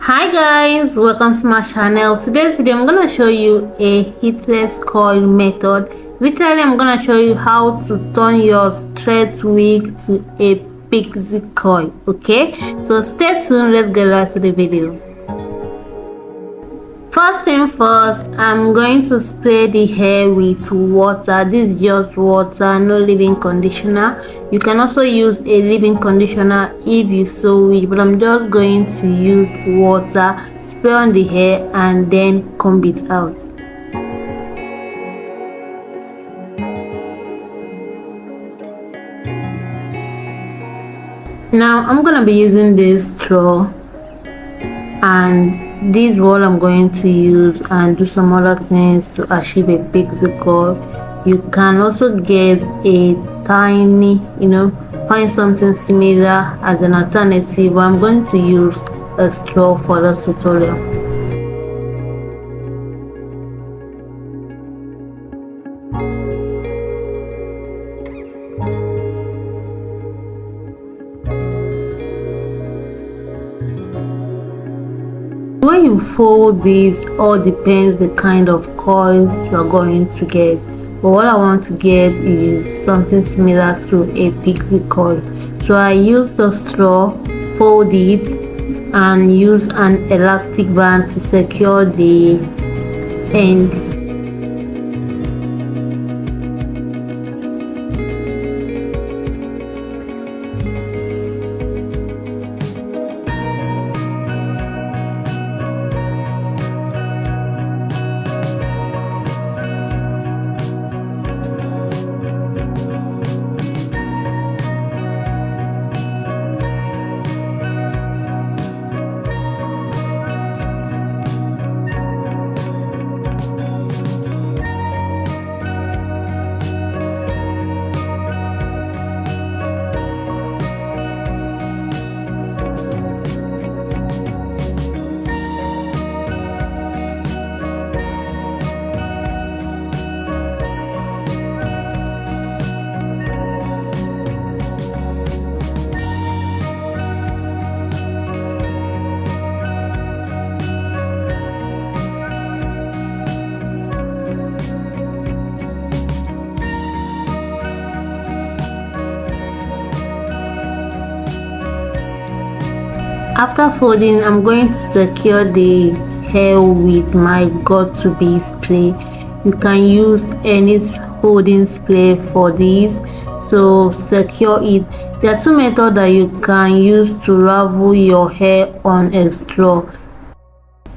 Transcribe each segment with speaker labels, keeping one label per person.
Speaker 1: Hi guys, welcome to my channel. Today's video I'm gonna show you a heatless coil method. Literally I'm gonna show you how to turn your straight wig to a pixie coil. Okay, so stay tuned, let's get right to the video. First thing first, I'm going to spray the hair with water. This is just water, no leave-in conditioner. You can also use a leave-in conditioner if you so wish, but I'm just going to use water, spray on the hair and then comb it out. Now I'm gonna be using this straw, and this is what I'm going to use and do some other things to achieve a pixie coil. You can also get a tiny, find something similar as an alternative, but I'm going to use a straw for this tutorial. When you fold this, all depends the kind of coils you're going to get, but what I want to get is something similar to a pixie coil. So I use the straw, fold it and use an elastic band to secure the end. After folding, I'm going to secure the hair with my got2be spray. You can use any holding spray for this, so secure it. There are two methods that you can use to ravel your hair on a straw.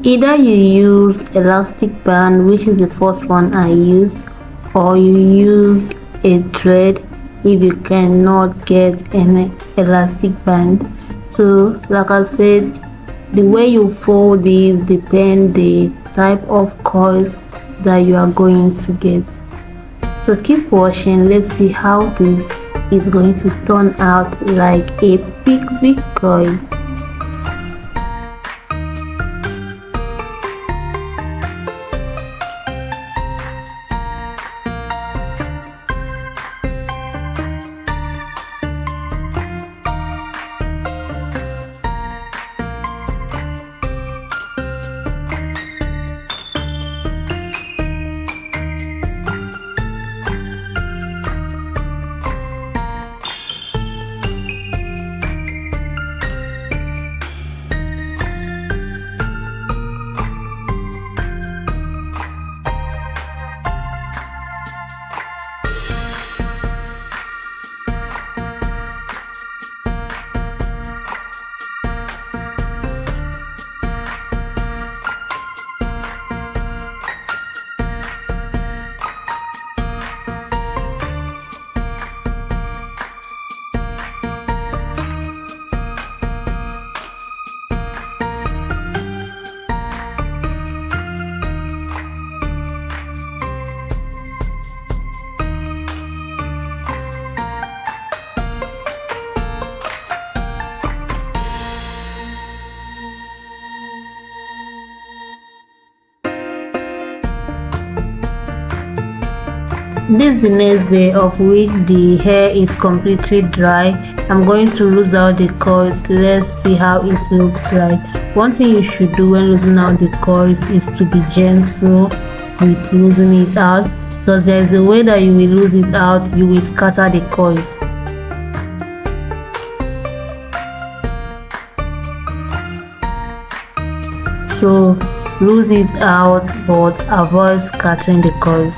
Speaker 1: Either you use elastic band, which is the first one I used, or you use a thread if you cannot get an elastic band. So like I said, the way you fold it depends the type of coils that you are going to get. So keep watching, let's see how this is going to turn out like a pixie coil. This is the next day, of which the hair is completely dry, I'm going to lose out the coils. Let's see how it looks like. One thing you should do when losing out the coils is to be gentle with losing it out, because there is a way that you will lose it out, you will scatter the coils. So lose it out, but avoid scattering the coils.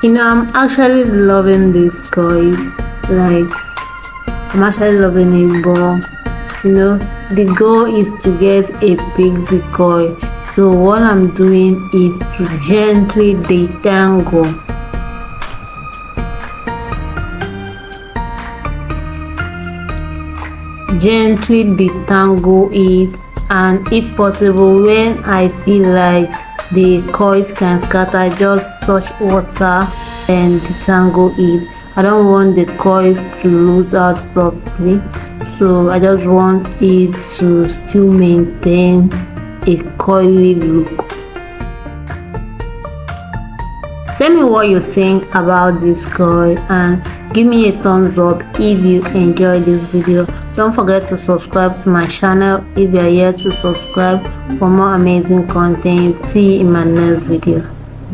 Speaker 1: I'm actually loving these coils. Like, I'm actually loving it, but the goal is to get a Pixie coil. So what I'm doing is to gently detangle. Gently detangle it, and if possible, when I feel like the coils can scatter, just touch water and detangle it. I don't want the coils to lose out properly, so I just want it to still maintain a coily look. Tell me what you think about this coil and give me a thumbs up if you enjoyed this video. Don't forget to subscribe to my channel if you are yet to subscribe for more amazing content. See you in my next video.